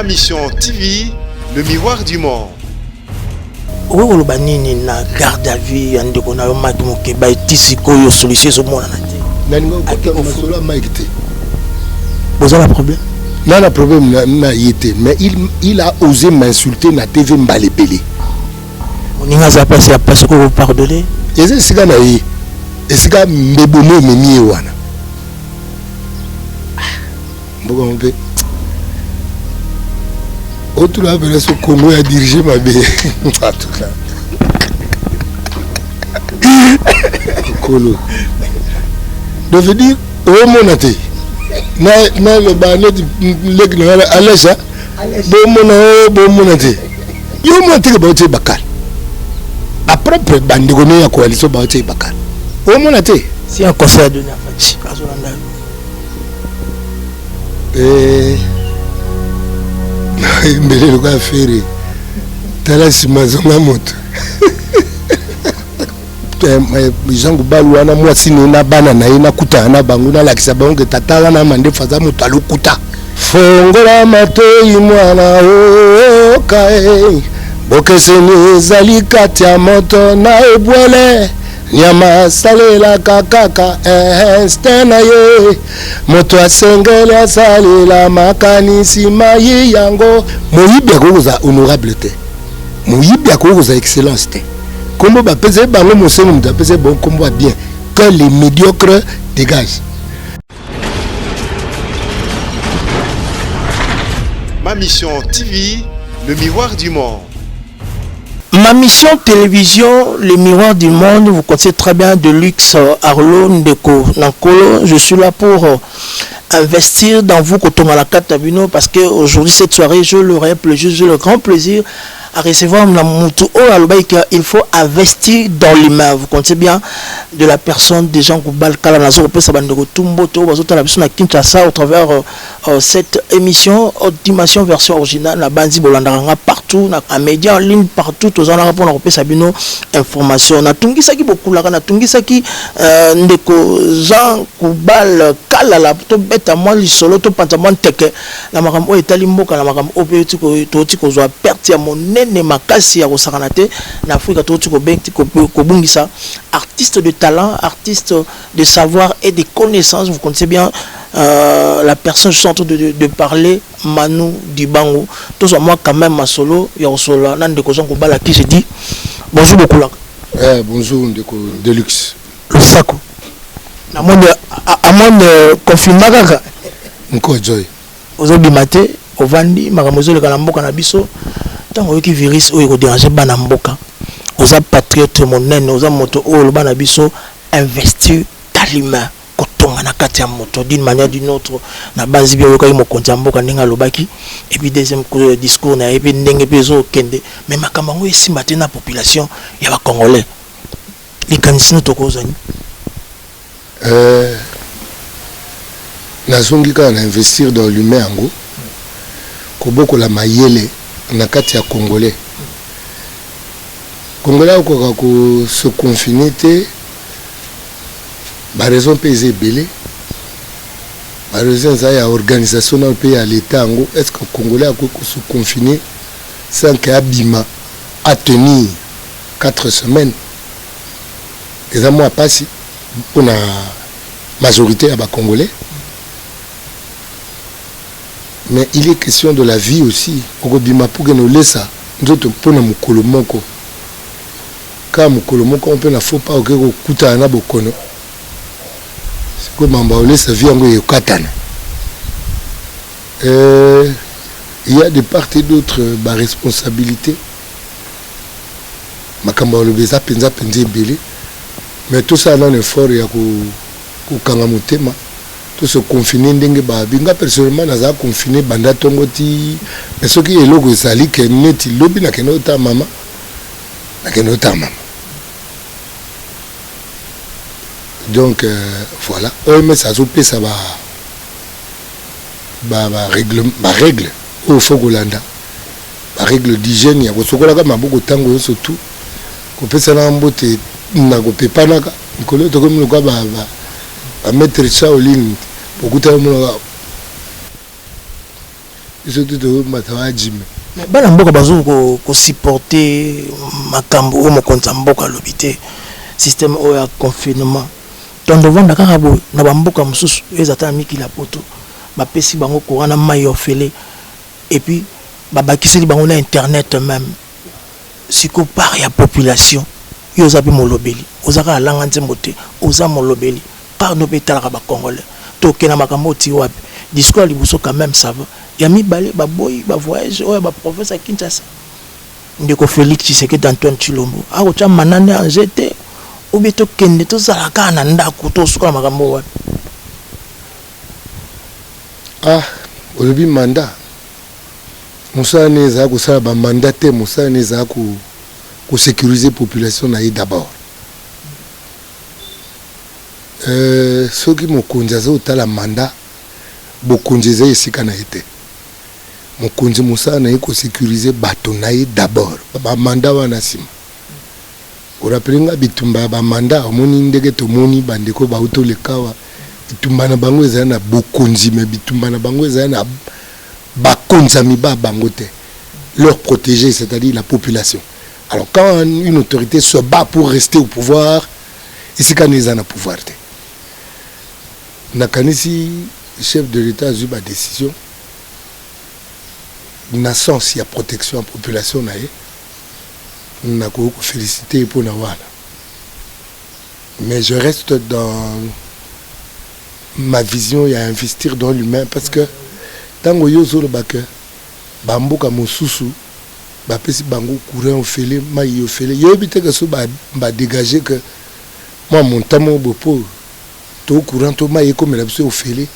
Ma mission TV, le miroir du monde. Oui, le banini na garde à vue, ande kona yo maki mokeba etisiko yo solution zo mona na te. Naningo kota masolo maikite. Vous avez un problème? Non, le problème n'a été, mais il a osé m'insulter na TV Mbalebele. On y a passé à passer que vous pardonnez. Et c'est ce qu'on a eu. Et c'est quand mbebono memi wana. Mboko mpe. Autre là, ben ce Congo a dirigé ma bé. En tout cas. Colo. Devait dire, oh mon athée. Na le banet leg na alesa. Bon mon athée. Yo mon athée ba ote bakal. Après bandigono ya coalition ba ote bakal. Oh mon athée. Si un conseil à donner à Fati, Azolanda. Mbele lo ka fere tala simazonga moto jangu balu wana mwasi na bana na ina kuta na bangu na lakisa bangu tata wana mande faza moto alukuta fongola matoi mwana o kae bokeseni zali kati ya moto na ebwele nyama salela kakaka stena ye moto asengele asalela makanisi mayi yango moyibi akokoza honorable te moyibi akokoza excellence te kombo bapese bango mosengo mutu apese bon kombo bien que les médiocres dégagent. Ma mission TV, le miroir du monde. Ma mission télévision, le miroir du monde, vous connaissez très bien de Lux Arlo Ndeko Nankolo. Je suis là pour investir dans vous, Kotomalaka Tabino, parce qu'aujourd'hui, cette soirée, je l'aurai j'ai le grand plaisir à recevoir la Moutou il faut investir dans l'humain. Vous connaissez bien de la personne des gens qui bal Kalanazo, Tumboto, Kinshasa, au travers cette émission, dimension version originale, la Banzi Bolandaranga partout, en médias en ligne partout, aux en rapport à Sabino, information. Na Tungisaki beaucoup là, na Tungisaki, Ndeko Jean Koubal Kalala, to beta moi, li solo, to pantamon teke, la Marambo et Talimboka, la Marambo, Totiko, soit perti à mon ne makasi ya kosakanate na Afrika to ko bengti ko bungisa artiste de talent, artiste de savoir et de connaissances. Vous connaissez bien la personne, je suis en train de parler, Manu Dibango. Tout ça moi quand même ma solo ya solo nan de kozon ko bala qui je dis bonjour beaucoup là. Bonjour Ndeko Deluxe. Le sako. Na monde à monde confinement kaka. Nko joy. Aujourd'hui matin au vandi makamozo le kalamboka na biso. Tant que le virus est dérangé, aux patriotes monnaie, aux motos, aux banabiso, investir dans l'humain. Quand on a quatre motos d'une manière ou d'une autre, na base bien au cas où mon compte lobaki et puis deuxième discours na et puis n'engue peso kende. Mais ma camarade ici matin la population, il y a congolais. Les candidats to kozani. Nazongika na investir dans l'humain ango. Koboko la mayele. Na kati ya congolais okoka ko se confiner te ba raison pesé belé ba raison ça ya organisation na pays à l'état ngo est-ce que congolais a ko se confiner sans que abima à tenir 4 semaines et ça moi passi pour la majorité à ba congolais. Mais il est question de la vie aussi. Pour que nous laissons nous pour nous kolomoko. Quand nous kolomoko on peut ne faut pas que nous kuta na bokono. C'est comme on va laisser vie en katana. Il y a de part et d'autre ma responsabilité. Makamba le beza penza penze belé. Mais tout ça dans l'effort il y a ko kangamutema. Se confiner ndenge ba binga personnellement naza confiné banda tongoti mais ce qui est logo sali que neti lobi na kenota mama donc voilà mais ça zo pesa ba règle au Fogolanda ba règle d'hygiène ya kosokola ka maboko tango surtout ko pesa na mbote na ko pepanaka nkolo to comme ko ba mettre ça en ligne. biso to matawa jime bana mboka bazo ko supporter makambo o mokonza mboka lobité système o ya confinement tondo vanda kaka bo na bamboka mususu ezata mikila poto bapesi bango courant na mai ofele et puis babakiseli bango na internet même siko par ya population yo zabi molobeli ozaka alanga nzembo te oza molobeli par no betalaka ba congolais to kena makambo ti wapi discours libuso quand même ça va ya mibale ba boy ba voyage o ba professeur Kinshasa ndeko Félix Tshisekedi Antoine Tshilombo ako cha manane en jeté ou beto kende to zalaka na ndako to suka makambo wapi olobi mandat musane za ko sala ba mandat te musane za ko sécuriser population na d'abord soki mokonzi aza otala mandat bokonzi eza esika na ye te mokonzi mosala na ye kosécuriser bato na ye d'abord bamanda wana nsima orapelenga bitumba ya bamanda omoni ndenge tomoni bandeko bautolekawa bitumba na bango ezala na bokonzi me bitumba na bango ezala na bakonzami ba bango te leur protéger, c'est-à-dire la population. Alors quand une autorité se bat pour rester au pouvoir, ici quand ils ont le pouvoir, nakanisi chef de l'État a eu ma décision. Na sens il y a protection à la population nae. Na ko féliciter pour na wana. Mais je reste dans ma vision, il y a investir dans l'humain parce que tango yozo le baka bamboka mosusu ba pesi bango courant ofele mai ofele yo bité que so ba dégager que moi mon tamo bopo to courant to mai comme la pesi ofele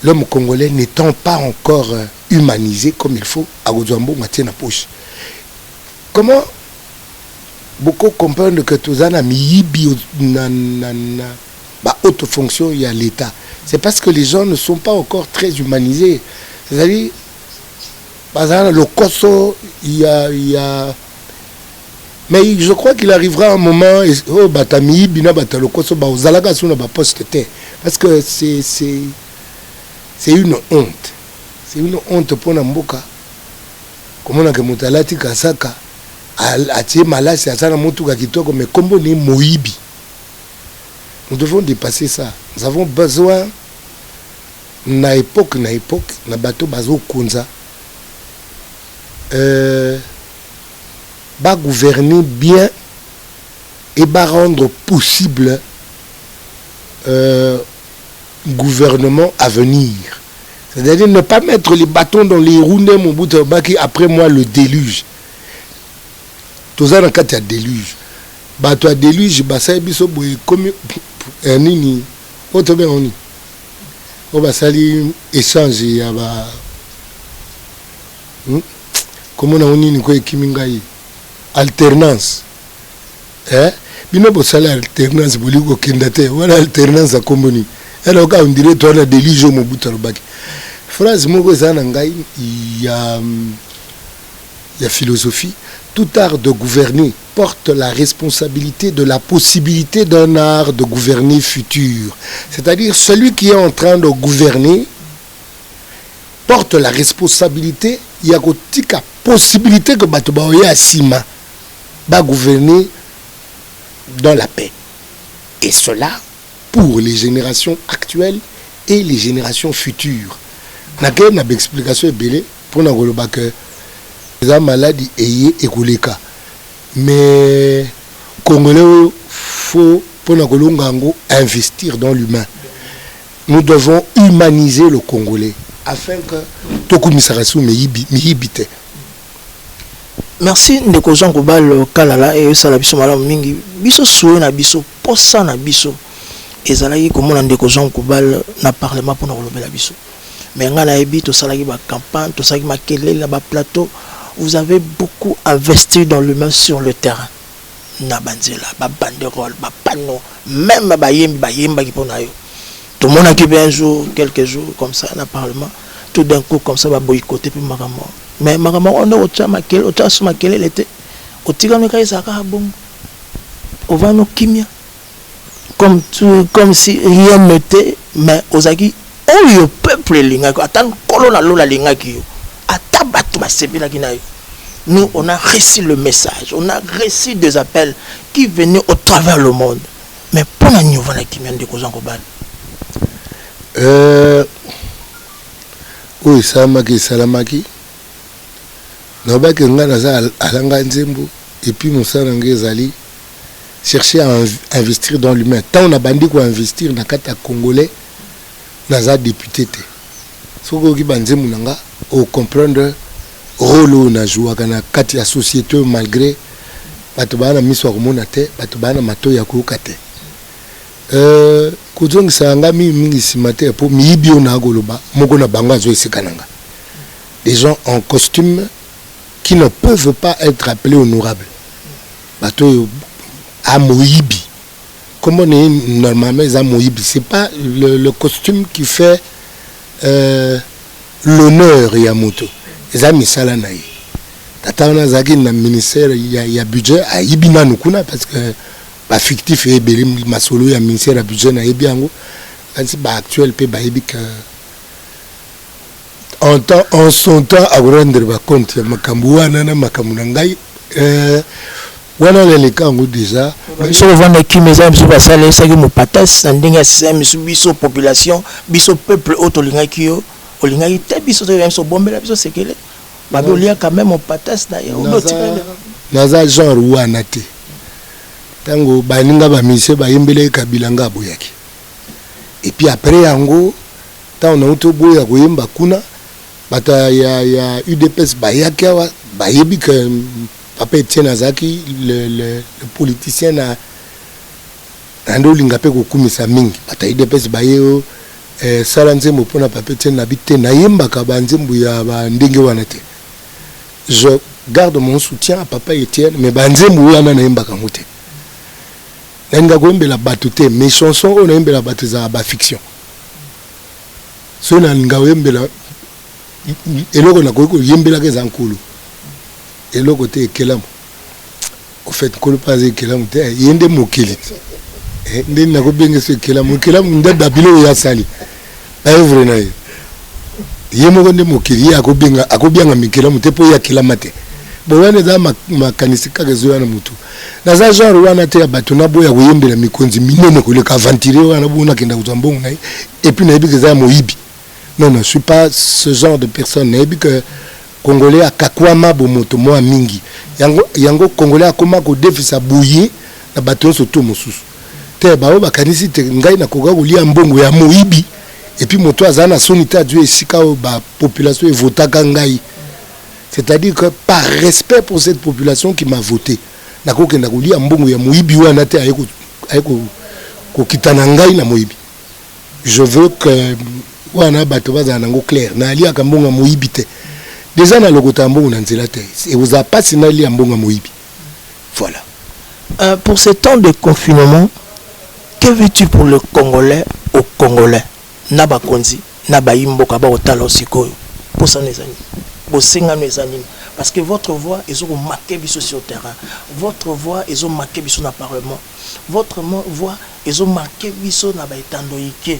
l'homme congolais n'étant pas encore humanisé comme il faut à Gozambo matin na poche. Comment beaucoup comprennent que tous en miyibi na ba haute fonction il y a l'état. C'est parce que les gens ne sont pas encore très humanisés. C'est-à-dire par exemple le Koso il y a mais je crois qu'il arrivera un moment oh batami bina bata le Koso ba ozalaka suna ba poste te parce que c'est une honte. C'est une honte pour Namboka. Comment on a que Moutalati Kasaka a tiré malasi à ça Moutuka Kitoko, mais comme on est Moïbi. Nous devons dépasser ça. Nous avons besoin, na époque, na bateau bazo Konza, ba gouverner bien et ba rendre possible gouvernement à venir. C'est-à-dire ne pas mettre les bâtons dans les roues de mon bout de baki après moi le déluge. Tout ça dans le cas il y a déluge. Bah toi déluge, bah ça biso comme nini autre bien on y. On va salir échange ya ba comment on ni ko kimingai alternance. Bino bo sala alternance boli ko kindate wala alternance a komboni. Alors quand on dirait toi la déluge mon bout de baki. Phrase moko zana ngai il y a philosophie. Tout art de gouverner porte la responsabilité de la possibilité d'un art de gouverner futur. C'est-à-dire celui qui est en train de gouverner porte la responsabilité, il y a la possibilité que Batobaoya Sima va gouverner dans la paix. Et cela pour les générations actuelles et les générations futures. Naké na explication belé pour na goloba que la maladie est écoulée. Mais Congolais faut pour na golongango investir dans l'humain. Nous devons humaniser le Congolais afin que tout misarasu mihibite. Merci ndeko Jean Kobal Kalala et sala biso malamu mingi biso soué na biso posa na biso ezalaki komona ndeko Jean Kobal na parlement pour na kolobela biso. Mais ngana ebi to salaki ba campagne to salaki makelele ba plateau. Vous avez beaucoup investi dans l'humain sur le terrain. Na banzela ba banderole ba panneau même ba yemba ki pona yo. Tout le monde a qui un jour quelques jours comme ça na parlement tout d'un coup comme ça va boycotter puis makamo. Mais makamo on a ocha makele ocha suma makele était otika me kaisa ka bon. On va no kimia comme si rien n'était mais ozaki oh le peuple peuple lingaki ata kolo na lola lingaki yo ata bato basepelaki na yo. Nous, on a reçu le message, on a reçu des appels qui venaient au travers le monde. Mais pour la niveau la qui vient de causer en Kobal. Oui, salamaki, salamaki. N'oba que nga naza alanga nzembo et puis mon sanangé zali chercher à investir dans l'humain. Tant on a bandit quoi investir na kata congolais naza député te. Soko ki banzemu nanga au comprendre rôle na joua kana kati ya société malgré bato bana miso komona te bato bana mato ya ko kate kuzongisa nga mingi simate po miyibi ona goloba moko na bango azo esikananga des gens en costume qui ne peuvent pas être appelés honorables bato a moyibi comment on est normalement za moyibi c'est pas le costume qui fait l'honneur ya moto eza misala na ye tata wana azalaki na ministère ya budget ayibi nanu kuna parce que bafictif eyebeli masolo ya ministère ya budget na yebi yango kasi baactuel mpe bayebi ka en son temps akorendre bacompte ya makambo wana na makambo na ngai wana leleka yango déjà soki ovandaki meza biso basala esaki mopatas na ndenge asisa biso population biso peuple oyo tolingaki yo olingaki te biso so bombela biso sekele babe olia quand même au patas na yo naza genre wana te tango baninga ba mise ba yembele kabila nga boyaki et puis après yango ta on a auto boya koyemba kuna bata ya UDPS bayaki wa bayebi que papa Etienne Azaki le politicien na ando linga pe ko kumisa mingi bata UDPS bayeyo sala nzembo pona papa Etienne na bité na yemba ka banzembo ya ba ndenge wana te. Je garde mon soutien à papa Etienne mais banzembo wana na yemba ka ngote nanga kombela bato te mes chansons on yembela bato za ba fiction so na nga yembela eloko na ko yembela ke za nkulu eloko te ekelamu au fait kolo pas ekelamu te yende mokili nde na ko benga se ekelamu ndada bilo ya sali ba evre na ye yemo nde mokili ya ko benga mikelamu te po ya kelama te bo wana za makanisi ka gezo wana mutu na za genre wana te ya bato na boya koyembela mikonzi minene ko le ka aventurer wana bona kenda kuzambongo na et puis na yebi ke za moyibi non je suis pas ce genre de personne na yebi que Congolais a kakwama bomoto moa mingi yango Congolais a koma ko defisa bouyer na bato soto mosusu te bao bakanisi te ngai na koga kolia mbongo ya moyibi et puis moto azana sonita Dieu esika ba population evotaka ngai c'est-à-dire que par respect pour cette population qui m'a voté na kokenda kolia mbongo ya moyibi wana te ayeko ko kitana ngai na moyibi je veux que wana bato bazana ngo clair na alia ka mbongo moyibi te déjà na lokota mbongo na nzela te et vous a pas sinali ya mbongo moyibi voilà. Pour ce temps de confinement, que veux-tu pour le Congolais au Congolais Naba konzi, naba imboka ba otalo sikoyo. Pour ça les amis. Bosenga mes amis parce que votre voix ils ont marqué biso sur le terrain. Votre voix ils ont marqué biso na parlement. Votre voix ils ont marqué biso na ba etandoike.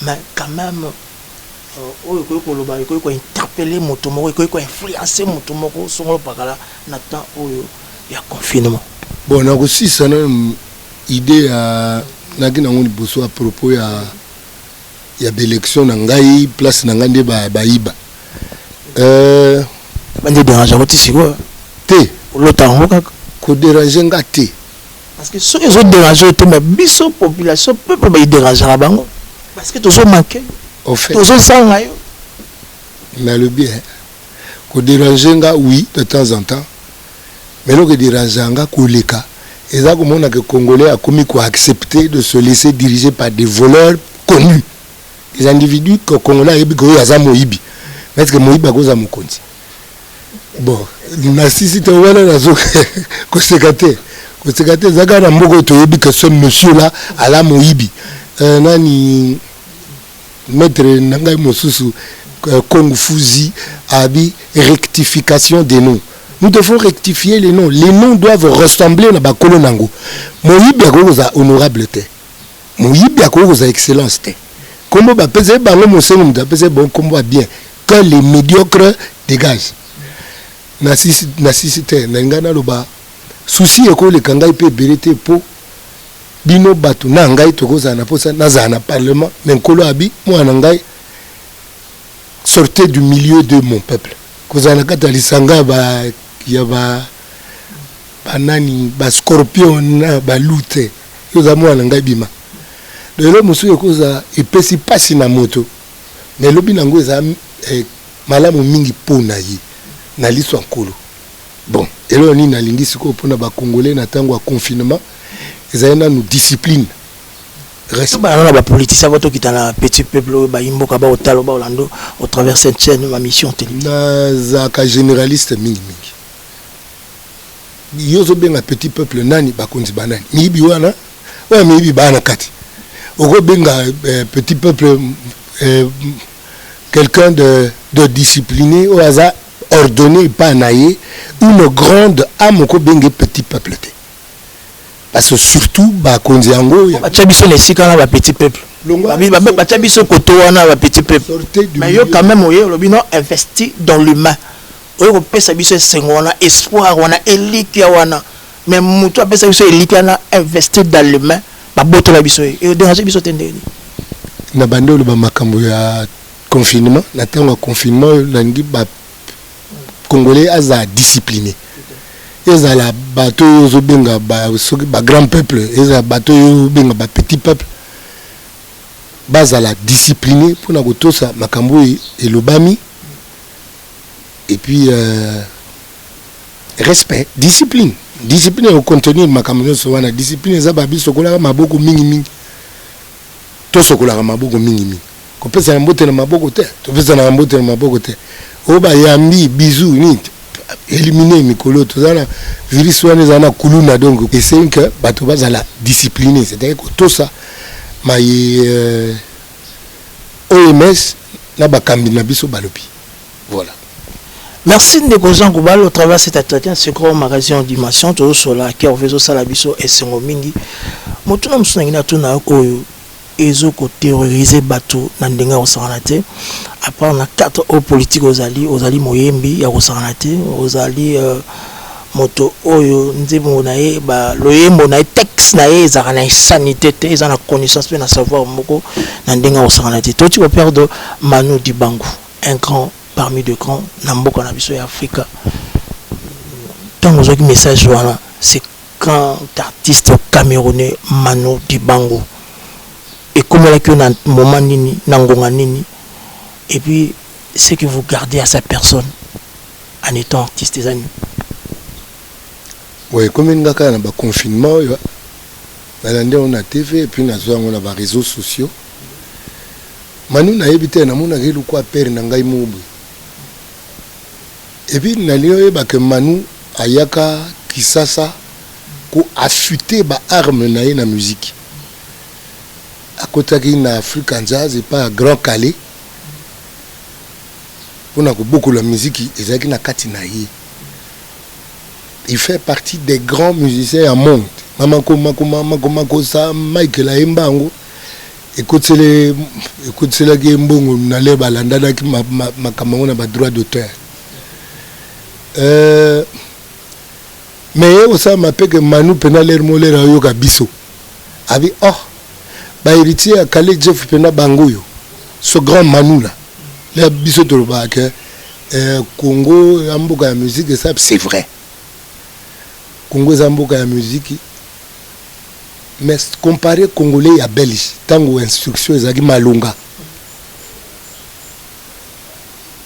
Mais quand même ko interpeller moto moko ko influencer moto moko songolo pakala na temps oyo ya confinement. Bon na aussi ça na idée à nakina ngoni boso à propos ya d'élection na ngai place na ngande ba iba bande déranger ko tisiko te lota ngoka ko déranger ngate parce que ceux qui ont dérangé te mais biso population peuple ba déranger bango parce que tous ont manqué au fait tous ont sanga yo mais le bien ko déranger nga oui de temps en temps mais le que déranger nga ko leka eza ko mona que Congolais a commis quoi accepter de se laisser diriger par des voleurs connus des individus que Congolais yebi ko yaza moyibi mais que moyibi akoza mokonzi bon na sisi te wala nazo ko sekate zaka na mboko to yebi que ce monsieur là ala moyibi nani maître Nangai Mosusu Kong Fuzi abi rectification des noms. Nous devons rectifier les noms. Les noms doivent ressembler à bakolo nango. Moyibi akoza honorable te. Moyibi akoza excellence te. Combo ba pese bango mosengo muta pese bon combo bien que les médiocres dégagent. Na sisite na ngana loba souci eko le kangai pe berete po bino batu na ngai tokoza na posa na za na parlement mais nkolo abi mwana ngai sortez du milieu de mon peuple. Kozana kata lisanga ba ya ba banani ba scorpion na ba lute yoza mwana ngai bima. Lelo musu yokoza epesi pasi na moto mais lobi nango eza malamu mingi pona yi na liso nkolo. Bon, elo ni na lingi siko pona ba congolais na tango ya confinement ezayena nous discipline. Reste ba na politicien voto qui na petit peuple ba imboka ba otalo ba Orlando au travers cette chaîne ma mission télévision. Na zaka généraliste mingi. Yozo benga petit peuple nani ba konzi banani. Mibi wana wa mibi bana kati. Oko benga petit peuple quelqu'un de discipliné au hasard ordonné pas naïe une grande âme ko benga petit peuple. Parce que surtout ba konziango ba tchabiso ne sikana ba petit peuple ba tchabiso koto wana ba petit peuple mais yo quand même oye lobi non investi dans l'humain oye ko pesa biso sengo wana espoir wana elite wana mais mutu a pesa biso elite wana investi dans l'humain ba boto la biso e déranger biso tendeli na bandolo ba makambo ya confinement na tango confinement nangi ba congolais aza discipliné. Ezala bateau yo benga ba grand peuple, ezala bateau yo benga ba petit peuple. Bazala discipliné pour na kotosa makambo et lobami. Et puis respect, discipline. Discipline au contenu makambo so wana discipline za babi sokola maboko mingi mingi. To sokola maboko mingi mingi. Ko pesa na mbote na maboko te. To pesa na mbote na maboko te. O ba yambi bisou ni éliminer mikolo tozana virus wana zana kuluna donc et c'est que bato bazala discipliné c'est-à-dire que tout ça maye OMS na bakambi na biso balobi voilà. Merci de Jean Goubal au travers de cet entretien ce grand magazine en dimension tout sur la qui ovezo sala biso esengo mingi motuna musuna ngina tuna oyo ezo ko terroriser bato na ndenga osanate après on a 4 hauts politiques ozali moyembi ya osanate ozali moto oyo nzebo na ye ba loyembo na texte na ye za na sanité te za na connaissance pe na savoir moko na ndenga osanate to tu perdre Manu Dibango un grand parmi de grands na mboka na biso ya Afrika tant que message voilà c'est quand artiste camerounais Manu Dibango et comment là que na moment nini nangonga nini et puis ce que vous gardez à sa personne en étant artiste des années. Oui, comme il y a un confinement, on a TV et puis on a des réseaux sociaux. Manu na habité na mona gelu kwa père na ngai mubu. Et puis na lio ba que Manu ayaka kisasa ko affûter ba arme na ye na musique. À côté de l'Afrique en jazz et pas Grand Calais. On a beaucoup de musique il fait partie des grands musiciens au monde. Mamako sa Michael Aimbango. Écoute les Gembongo n'allait balanda qui ma camarade a droit d'auteur. Mais aussi m'appelle que Manu Penaler Moller a yoga biso. Abi oh ba héritier à Calais Jeff Pena Bangoyo ce grand Manu là les biso to ba que Congo amboka ya musique et ça c'est vrai Congo amboka ya musique mais comparé congolais à belge tango instruction ezaki malunga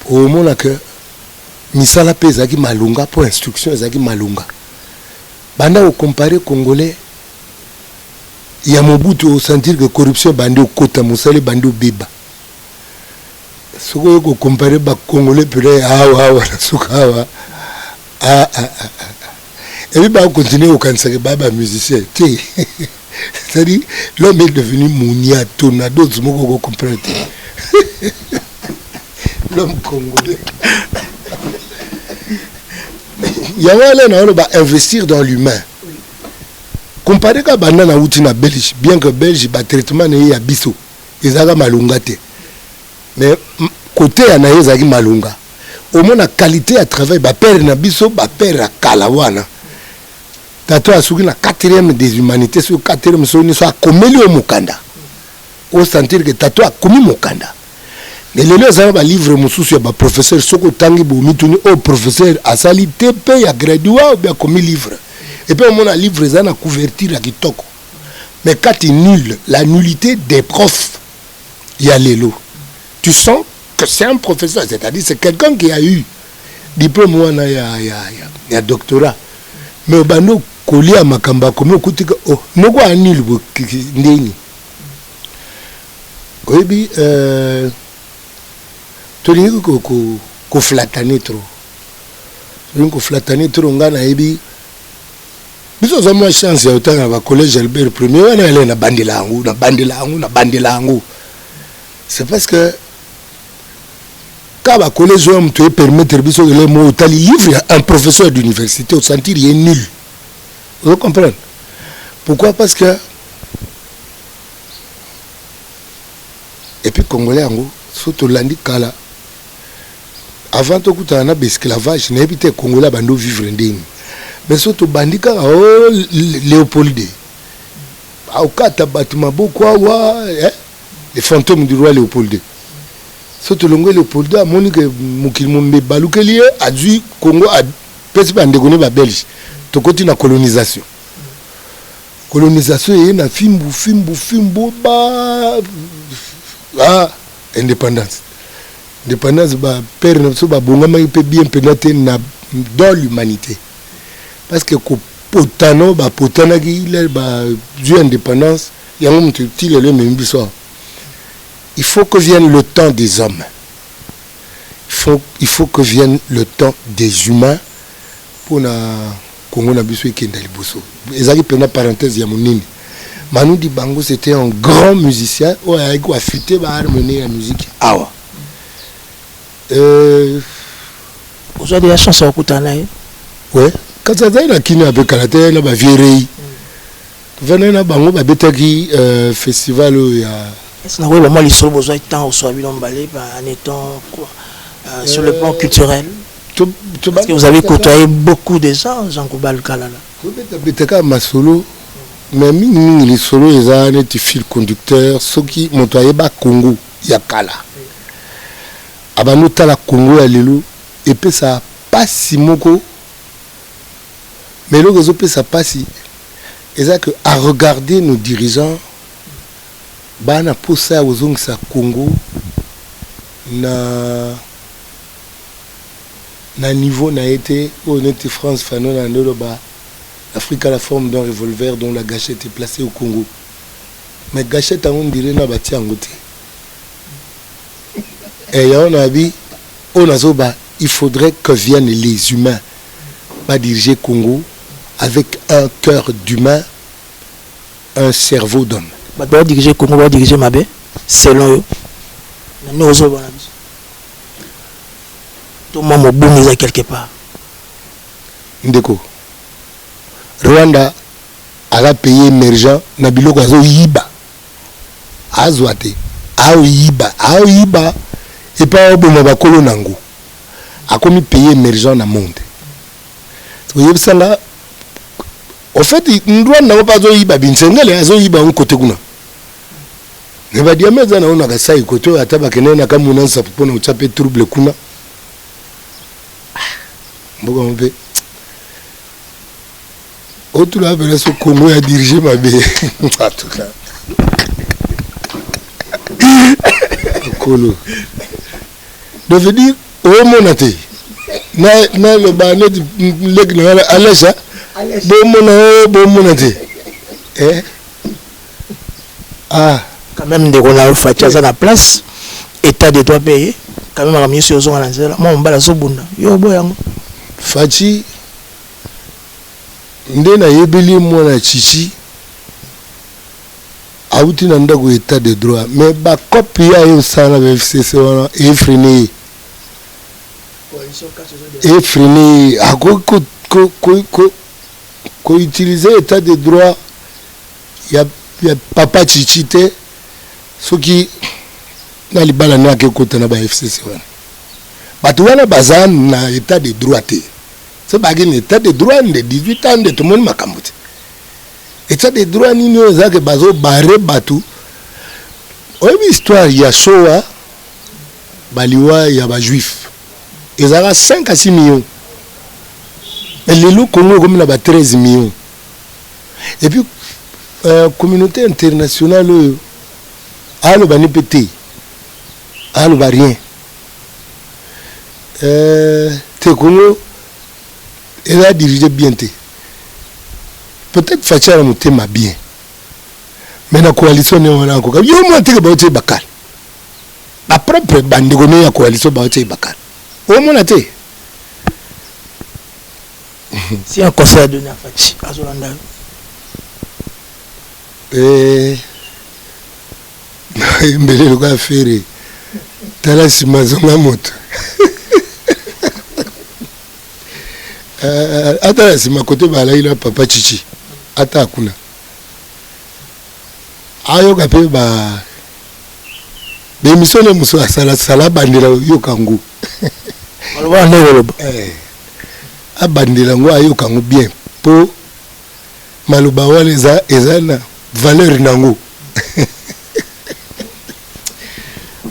au moment que misala pe ezaki malunga pour instruction ezaki malunga banda au comparer congolais. Il y a mon bout au sentir que corruption bande au kota musale bande au biba. Ce que comparer ba congolais pere et puis bah continuer au cancer baba musicien. C'est-à-dire l'homme est devenu mounia tornado zmoko comprendre. L'homme congolais. Il y a un va investir dans l'humain. Comparé à banana outina belge, bien que belge ba traitement n'est ya biso. ezaka malunga te mais côté na ezaki malunga au moins la qualité à travail ba père na biso ba père à kalawana tato asuki na 4e des humanités sur 4e so ni so akomeli o mokanda au sentir que tato akomi mokanda mais lelo za ba livre mususu ya ba professeur soko tangi bo mituni au professeur asali TP ya graduat ou bien komi livre et puis on a livre za na couverture ya kitoko mais quand il nul la nullité des profs ya lelo tu sens que c'est un professeur, c'est-à-dire c'est quelqu'un qui a eu diplôme ou il y a doctorat. Mais au bando colia makamba comme au côté oh no quoi nul ndeni. Oui bi toni ko flatane trop. Toni ko flatane trop ngana ebi. Biso za moi chance ya utanga ba collège Albert premier wana ele na bandela angu. C'est parce que quand le collège te permettre de les mots au livre un professeur d'université au sentir il est nul. Vous comprenez? Pourquoi? Parce que et puis congolais en gros surtout l'andi kala avant tout coup on a esclavage n'habité congolais bando vivre ndeni mais surtout bandika oh Léopold au kata bâtiment beaucoup les fantômes du roi Léopold. Surtout le Léopold a monique Moukilmombe Baloukelier a dû Congo a peut-être dégonner la Belge. Tu continues la colonisation. Colonisation est une fimbo indépendance. Indépendance ba père na so ba bongama peut bien pénétrer dans l'humanité. Parce que ko potano ba potana ki il ba du indépendance ya mo mtiti le même biso. Il faut que vienne le temps des hommes. Il faut que vienne le temps des humains pour na Congo na biso ekenda liboso. Ezali pena parenthèse ya monini. Manu Dibango c'était un grand musicien où il a affûté ba harmonie la musique. Awa. Vous avez la chance à Kutana. Ouais. Quand ça na kini avec la terre na ba vierei. Venez na bango ba betaki festival ya est-ce que vous avez besoin de temps au soir en étant sur le plan culturel? Parce que vous avez côtoyé beaucoup de gens, Jean Koubal Kalala. Peut-être ma solo, mais les solos, ils ont un fil conducteur, ceux qui m'ont envoyé à Congo, Yakala. Abanota la Congo, Alelu, et puis ça passe si moko. Mais le réseau, ça passe. Et ça que à regarder nos dirigeants, bana posa ozongisa Congo na niveau na été honnête France Fanon na ndoloba l'Afrique a la forme d'un revolver dont la gâchette est placée au Congo mais gâchette on dirait na bati angote et on a dit on a zoba il faudrait que viennent les humains pas diriger Congo avec un cœur d'humain un cerveau d'homme. Bah, doit diriger Congo, doit diriger Mabé, selon eux. Nous osons voir la vie. Tout le monde est quelque part. Ndeko. Rwanda a pays émergent, Nabilo Gazo Yiba. Azwate. Yiba. Et pas au Bomabakolo Nango. A comme pays émergent dans le monde. Vous voyez ça là? En fait, Rwanda n'a pas Yiba. Binsengal et Azo Yiba un côté kuna. Ne va dire mais on a ça côté atabakene na kamuna sa pour nous taper trouble kuna. Mboga mbe. Autre là veut se Congo a dirigé ma bé. En tout cas. Kolo. Devait dire au monate. Na le banet leg na alaja. Bon monate. Ah quand même de Ronald Fatia à la place état de droit payé quand même à mieux sur zone à la moi on va la sobunda yo boyango Fachi ndena yebeli mwana chichi auti na ndako état de droit mais ba copie ya yo sana ba FCC wana effréné ko utiliser état de droit ya papa chichi te Ce qui na libala na ke kota na ba FCC wana bato wana baza na état de droit te c'est pas un état de droit de 18 ans de tout le monde makambo te état de droit nini oyo eza ke bazo bare bato oyebi histoire ya showa baliwa ya bajuif ezalaka 5 à 6 millions et lelo Congo ekomi na ba 13 millions et puis communauté internationale oyo aloba ni mpe te aloba rien te Congo eza dirigé bien te peut-être fatia na motema bien mais na coalition ne wana akoka yo mwa teke baotie bakala bapropre bandeko ne ya coalition baotie bakala omona te si un conseil à donner à Fachi azolanda mbele loka affaire tala nsima zonga moto ata na nsima kote balaila papa chichi ata akuna ayoka mpe bemission ne mosu asala abandela yoka ngo aloba nde koloba abandela ngo ayoka ngo bien mpo maloba wana eza na valeur nango.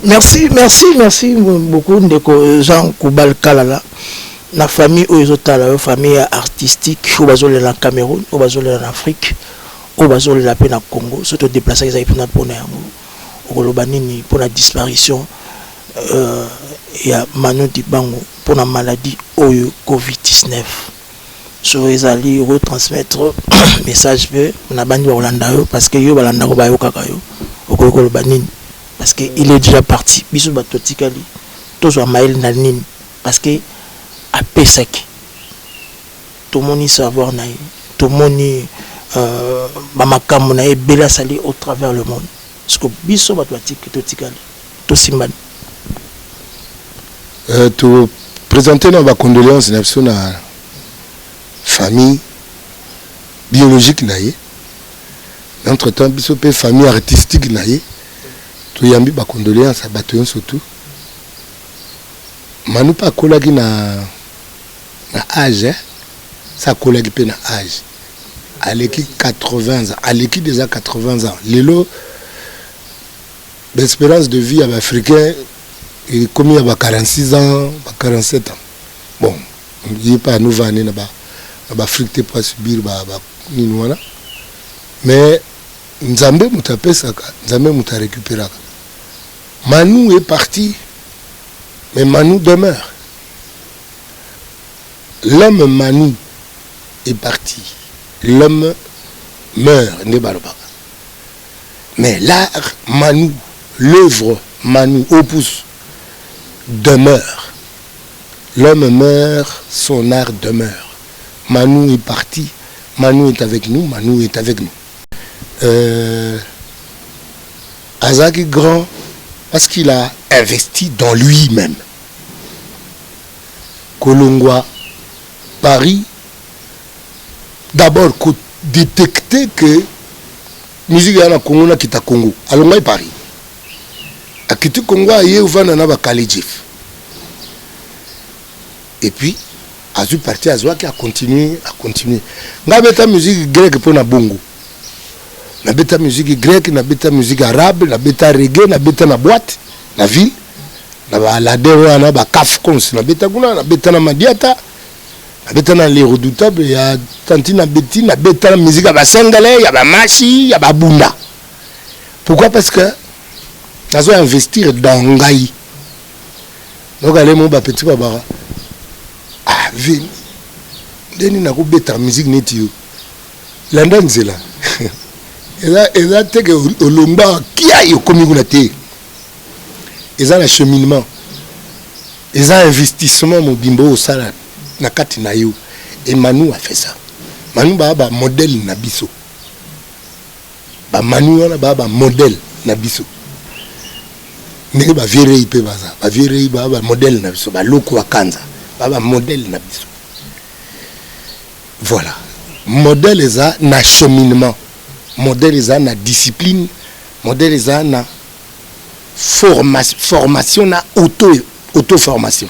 Merci beaucoup ndeko Jean Koubal Kalala. La famille Oyozotala, la famille artistique, au bazole la Cameroun, au bazole en Afrique, au bazole la peine à Congo, surtout déplacés ils avaient pour Olobanini pour la disparition et à Manu Dibango pour la maladie Oyo Covid-19. Sur les alliés retransmettre message on a banni Olanda parce que yo balanda ko bayo kakayo Olobanini parce que il est déjà parti biso batotikali tozo mail na nini parce que à Pesaki tout le monde savoir naï tout le monde mamakamo naï bela sali au travers le monde parce que biso batotikali totikali to simbani to présenter nos condoléances na famille biologique naïe entre temps biso pe famille artistique naïe to yambi ba condoléances à batoyon surtout manu pa kolaki na âge ça kolaki pe na âge aleki 80 ans aleki déjà 80 ans lelo l'espérance de vie à l'Africain est comme il y a 46 ans 47 ans bon il n'est pas nouveau année là-bas l'Afrique n'est pas subir mais Nzambe mutapesaka Nzambe muta récupéraka Manu est parti mais Manu demeure. L'homme Manu est parti. L'homme meurt. Mais l'art Manu, l'œuvre Manu, opus, demeure. L'homme meurt, son art demeure. Manu est parti. Manu est avec nous. Manu est avec nous. Azaki grand parce qu'il a investi dans lui-même. Kolongwa, Paris, d'abord détecter que musique est na Congo na kita Congo. Allons Paris. A quitté Congo aye uvana na ba Kalejif. Et puis azu parti azwa qui a continué. Na beta musique grecque pour na bongo. Na beta musique grecque, na beta musique arabe, na beta reggae, na beta na boîte, na ville. Na ba ladero na ba kafkons, na beta kuna, na beta na madiata. Na beta na les redoutables, il y a Tantina Betty, na beta na musique ya ba sengale, il y a ba machi, il y a ba bunda. Pourquoi? Parce que nazo investir dans ngai. Donc allez mon ba petit babara. Ah, vini. Deni na ko beta musique neti yo. Landa nzela. Eza teke olomba kia yo komi kuna te. Eza na cheminement. Eza investissement mobimbo au sala na kati na yo. Et Manu a fait ça. Manu ba modèle na biso. Ba Manu wana ba modèle na biso. Ndenge ba virei pe baza. Ba virei ba modèle na biso. Ba loko wa kanza. Ba modèle na biso. Voilà. Modèle eza na cheminement. Modèle eza na discipline. Modèle eza na formation na auto-formation.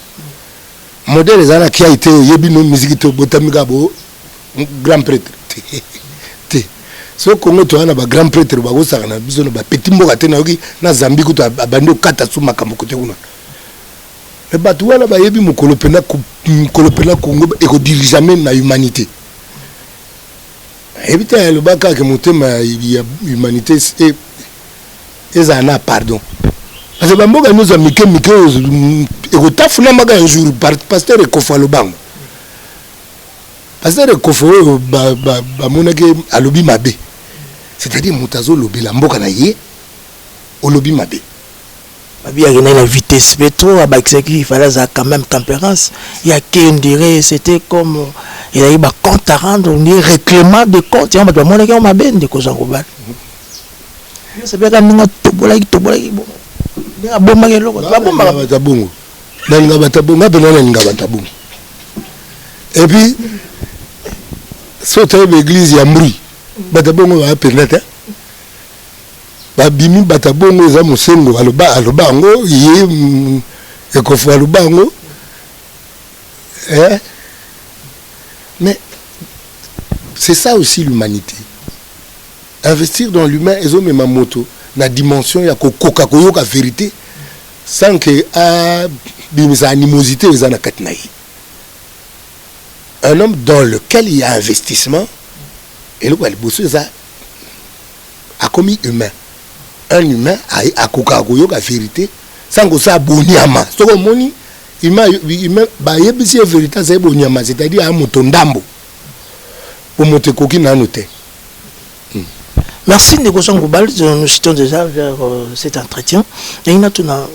Modèle ezana qui a été yebino musique to botamika bo grand prêtre. So Congo to na ba grand prêtre ba go sakana biso no ba petit mboka te na oki na Zambie ko to abando kata su makambo kote kuna. Mais batu wana ba yebi mukolo pena Congo e ko dirige même na humanité. Ebita le baka ke motema ya humanité et ezana pardon. Parce que bamboka nous a mike et ko tafuna maga un jour pasteur Ekofo Alobango. Pasteur Ekofo ba monake alobi mabe. C'est-à-dire mutazo lobi la mboka na ye au lobi mabe. Il y a une vitesse métro, il fallait quand même tempérance. Il y a qui on dirait c'était comme il y a eu un compte à rendre, on dit réclamant de compte. Il y a un de cause en global. C'est bien quand on a tout et puis, sauter l'église, il y a bruit. Batabongo va permettre. Babimi batabongo za musengo alobango ye Ekofo Alobango. Mais c'est ça aussi l'humanité. Investir dans l'humain et zo mema moto na dimension ya kokoka koyoka vérité sans que bimisa animosité ezana katnaï. Un homme dans lequel il y a investissement et le bosso ça a commis humain. Un humain a koka koyoka vérité sans que ça boniama. So ko moni il ba yebisi vérité ça boniama, c'est-à-dire un motondambo. Au motekoki na noté. Merci Ndeko Jean Goubal, nous citons déjà vers cet entretien. Il y a tout na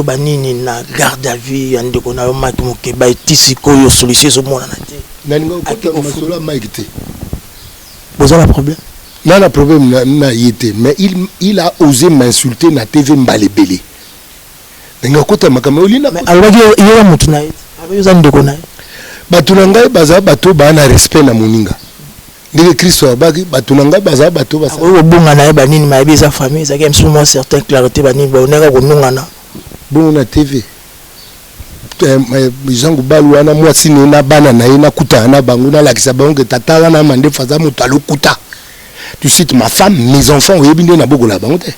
Banini na garde à vie Ndeko na Maki Mokeba tisiko yo solution au monde na te. Vous avez un problème? Non, le problème n'a été, mais il a osé m'insulter na TV Mbalebele. Mais alors il y a mutuna avec Ndeko na. Batunanga baza bato bana respect na moninga. Ndeke Christo abaki batunanga baza bato basa. O bunga na ba nini ma bisa famille ça game sur moi certaines clarté ba nini ba oneka ko nungana. Bon na TV. Jean Goubal wana mwasi na bana na ina kuta na bangu na lakisa bangu tata wana mande faza mutalo kuta. Tu cites ma femme, mes enfants, oyebi nde na bogola bango te.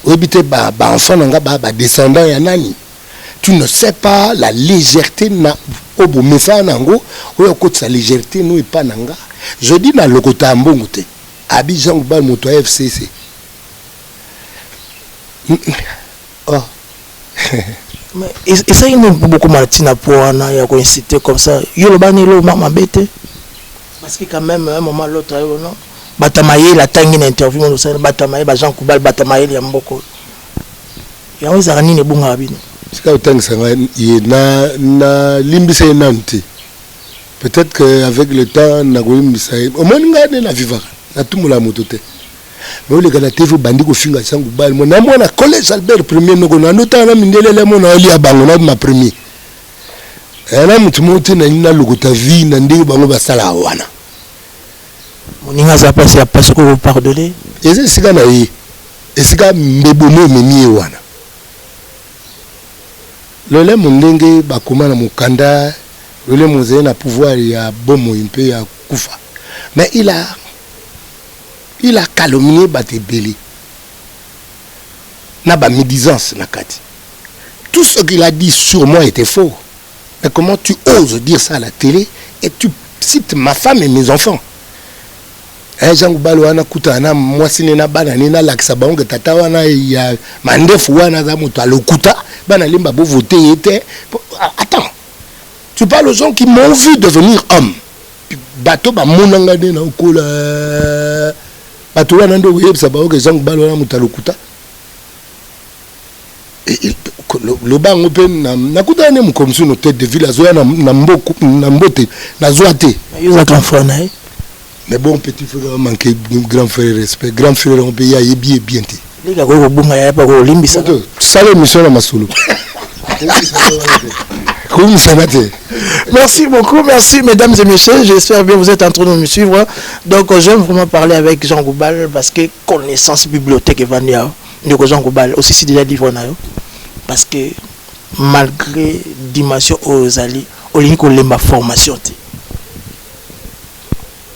Oyebi te ba enfant nanga ba descendant ya nani. Tu ne sais pas la légèreté na obo mesa nango oyo kotsa légèreté no epa nanga. Je dis na lokota mbongo te. Abi Jean Goubal moto FCC. Oh. Mais et ça il n'est beaucoup maltina pour ana ya ko inciter comme ça. Yo lo bani lo mama bete. Parce que quand même un moment l'autre non. Batamaye la tangi na interview no ça batamaye ba Jean Goubal batamaye ya mboko. Ya oza nini bunga bino. C'est autant que na limbisa nante. Peut-être qu'avec le temps na limbisa au moins ngade na vivre na tumula motote. Mais le gars la TV bandi ko finga Jean Goubal mo na mona collège Albert premier noko na nota na mindele mona oli abango na ma premier. Era mutu mote na lokota vie na ndenge bango basala wana. Moninga za passe ya parce que vous pardonnez. Et c'est ça na yi. Et c'est ka mbebono memi wana. Lole mundenge bakoma na mukanda, lole muzé na pouvoir ya bomo impe ya kufa. Mais il a calomnié Batebele. Na ba médisance na kati. Tout ce qu'il a dit sur moi était faux. Mais comment tu oses dire ça à la télé et tu cites ma femme et mes enfants? Jean Goubal wana kutana mwasi na bana nina lakisa bango tata wana ya mandefu wana za moto alokuta bana limba bo voter était. Attends. Tu parles aux gens qui m'ont vu devenir homme. Bato ba monanga de na okola. Bato wana ndo yebisa ba que Jean Goubal wana moto alokuta. Le bango pe na kutana mu comme sur tête de ville azoya na mboko na mbote na zoate. Yo za enfant na. Mais bon, petit frère, on manque grand frère respect. Grand frère, on peut y aller bien. Les gars, vous avez pas de limbisa. Salut, monsieur Lamassoulou. Merci beaucoup, merci mesdames et messieurs. J'espère bien que vous êtes en train de me suivre. Donc, j'aime vraiment parler avec Jean Goubal parce que connaissance bibliothèque est venue. ndeko Jean Koubal aussi si déjà livre na yo parce que malgré dimension ozali olingi kolemba formation te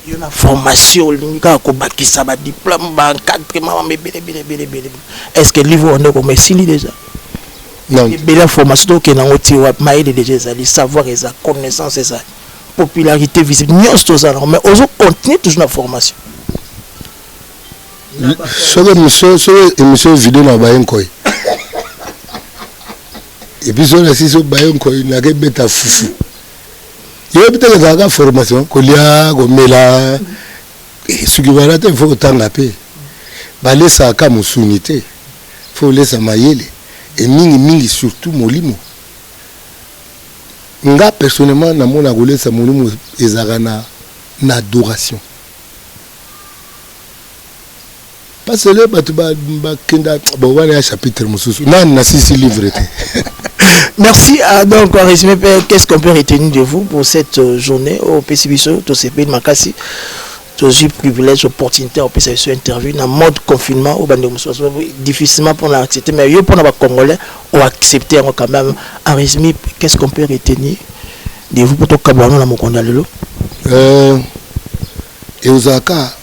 yo na formation olingi ka ko bakisa ba diplôme ba encadrement ba bele est-ce que livre on est comme sili déjà non belle formation que na ngoti wa maïle déjà ezali savoir et sa connaissance et sa popularité visible nous tous ça mais on continue toujours la formation monsieur vidéo na ba enkoy et puis sur la sisio ba enkoy na ke beta fufu yo peut-être que formation kolia komela ce qui va là il faut tanga pe ba laisser ka musunité faut laisser mayele et mingi surtout molimo nga personnellement na mona kolesa molimo ezaka na adoration parce que le batu ba kenda bon wana ya chapitre mususu na sisi livre te. Merci. Donc, en résumé, qu'est-ce qu'on peut retenir de vous pour cette journée au PCBSO, au CP de Makassi? J'ai privilège, opportunité au PCBSO interview dans mode confinement au Bandé Moussou. Difficilement pour l'accepter, mais pour les Congolais, on accepté quand même. En résumé, qu'est-ce qu'on peut retenir de vous pour tout Kabouano dans mon condalelo? Et aux Aka,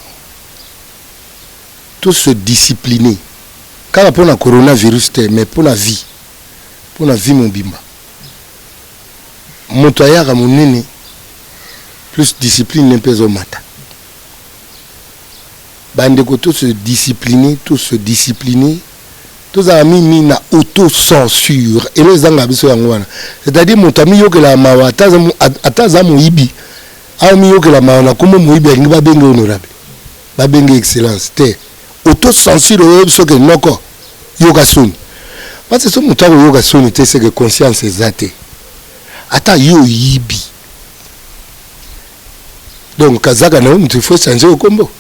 tous se discipliner. Quand pour le coronavirus, mais pour la vie. Pour la vie mon bimba mon toyara mon nene plus discipline n'est pas au matin bandeko tous se discipliner tous amis na auto-censure et les anga biso yangwana c'est-à-dire mon ami yo que la mawa ataza moibi ami yo que la mawa na komo moibi ngi ba benga honorable ba benga excellence te auto-censure yo biso que noko yo ka soni. Parce que ce que yoga sonité c'est que conscience est zate. Ata yo yibi. Donc kazaka na il faut changer au combo.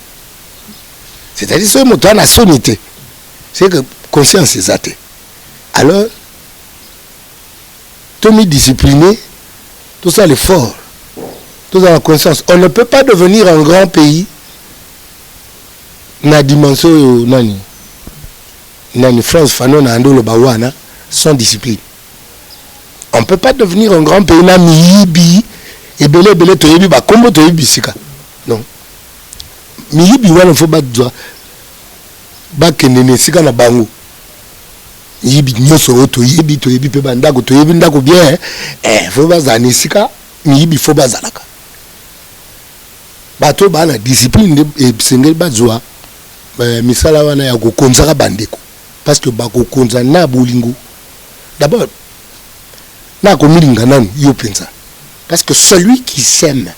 C'est-à-dire ce que na sonité c'est que conscience est zate. Alors tout mis discipliné, tout ça l'effort, tout ça la conscience. On ne peut pas devenir un grand pays na dimension nani. Nani France Fanon Andolo Bawana sans discipline. On ne peut pas devenir un grand pays na miyibi et belé toyebi ba kombo toyebi sika. Non. Miyibi wana faut ba dwa ba kenene sika na bango. Yibi nyoso toyebi pe bandako toyebi ndako bien faut ba zani sika miyibi faut ba zalaka. Ba to ba na discipline et sengel ba dwa misala wana ya ko konzaka bandeko. Parce que bako konza na bolingo d'abord na komilinga nanu yo penza parce que celui qui s'aime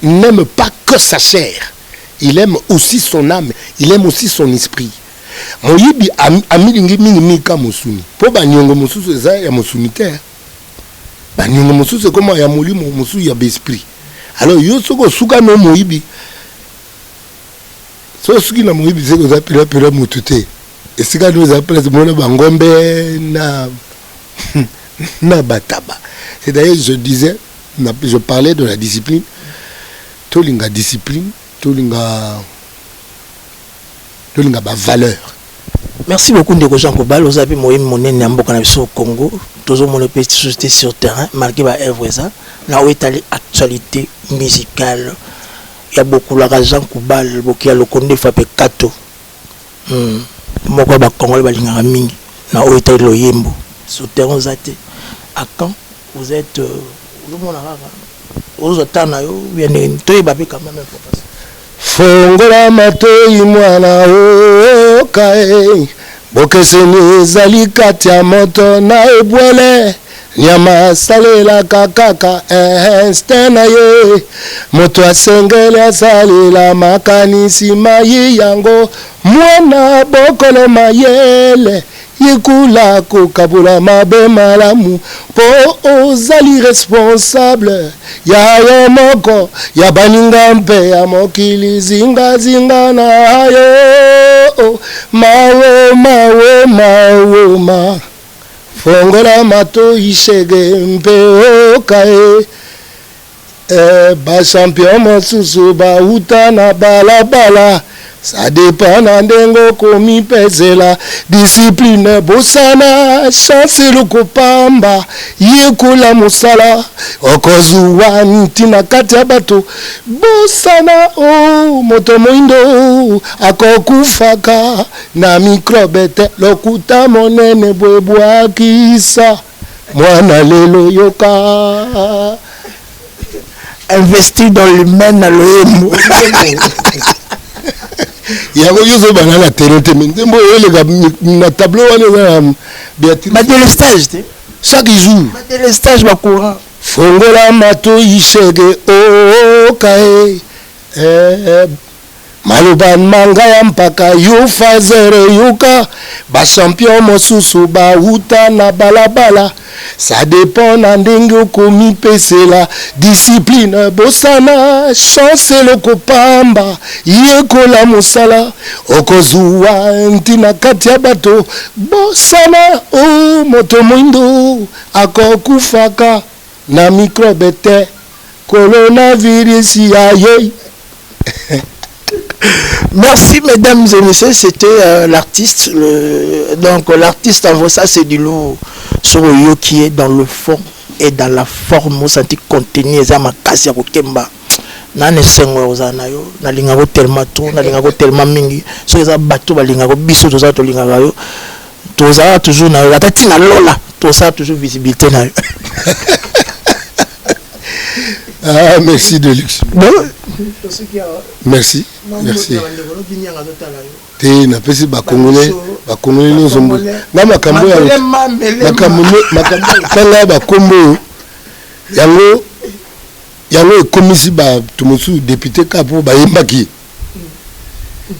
n'aime pas que sa chair, il aime aussi son âme, il aime aussi son esprit. Moyibi amilingi mingi ka musuni po banyongo mususu eza ya musunité banyongo mususu comme ya molimo mususu ya esprit. Alors yo soko suka no moyibi so suki na moyibi zeko za pila mutute. Et si nous appelons Bangombe na bataba. C'est d'ailleurs je disais, je parlais de la discipline. Tolinga discipline, tolinga ba valeur. Merci beaucoup de Jean Koubal. Vous avez moi mon au Congo. Toujours mon société sur terrain, malgré ma œuvre ça. Là où est allée actualité musicale. Il y a beaucoup de Jean Koubal, beaucoup de Condé Fapé Kato. Moko ba Congolais balingaka mingi na oita loyembo sur terrain zate à quand vous êtes le monde aux otana yo bien to ba quand même important fongola matoi mwana o kae bokeseni zali kati ya moto na ebwele nyama salela kakaka stena ye moto asengele asalela makanisi mayi yango mwana bokolo mayele yikula kokabula mabe malamu po ozali responsable ya yo moko ya baninga mpe ya mokili zinga na yo mawo fongola mato ishege mpe okae ba champion mosusu ba uta na balabala Ça dépend nandengo komi pezela discipline bosana chance lokopamba yekola musala okozuwa ntina kati ya bato bosana o moto moindo akokufaka na microbe te lokuta monene bwebwakisa mwana lelo yoka investir dans l'humain na loyemo yango yozo banana terete ndembo elega na tableau wana Beatrice badélestage te chaque jour badélestage bacourant fongola mato ishege okae maloba manga ya mpaka yo fazere yoka bachampion mosusu bauta na balabala ça dépend na ndenge okomipesela discipline bosana chance lokopamba yekola mosala okozuwa ntina kati ya bato bosana o moto moindo akokufaka na microbe te coronavirus ya ye. Merci mesdames et messieurs, c'était l'artiste. Donc l'artiste en vrai, ça c'est du lourd sur yo qui est dans le fond et dans la forme au senti contenu et ma casse ya kokemba. Nane sengo ozana yo, na linga ko tellement trop, na linga ko tellement mingi. So eza bato ba linga ko biso to za to linga yo. To za toujours na la tati na lola, to ça toujours visibilité na yo. Ah, merci de luxe. Bon. Merci. Merci. Te na pesi ba congolais nous sommes na makambo ya makambo tanga ba kombo yango komisi ba tumusu député kapo ba yembaki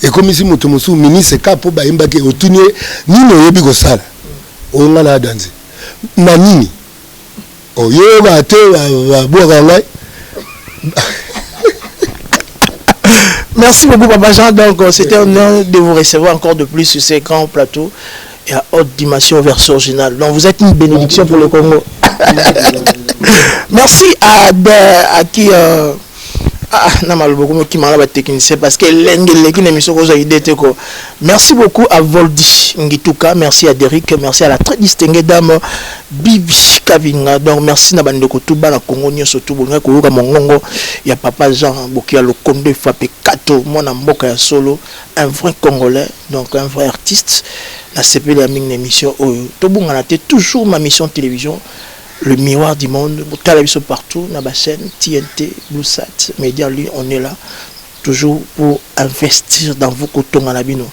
et komisi mutumu ministre kapo ba yembaki otunie nino yebi ko sala onga na danse na nini oyo ba te ba boka ngai. Merci beaucoup Papa Jean, donc c'était un honneur de vous recevoir encore de plus sur ces grands plateaux et à haute dimension version originale. Donc vous êtes une bénédiction pour le Congo. Merci à qui parce que merci beaucoup à Voldi Ngituka, merci à Derek, merci à la très distinguée dame Bibi Kavinga. Donc merci na bandeko tuba na Congo nyoso tu bonga ko yoka mongongo ya Papa Jean Bokia le Condé Fapé Kato mona mboka ya solo, un vrai Congolais, donc un vrai artiste. La CP la mine émission to bonga na toujours ma mission télévision Le Miroir du Monde, partout, dans la chaîne TNT, Bluesat, Média, lui, on est là, toujours pour investir dans vos cotons à la bino.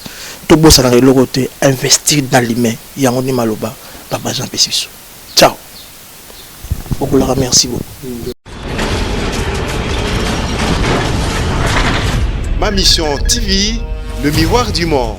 Tout beau, ça n'a rien côté, investir dans l'humain. Yangoni Maloba, Papa Jean Pessisso. Ciao. Beaucoup la remercie beaucoup. Ma mission TV, Le Miroir du Monde.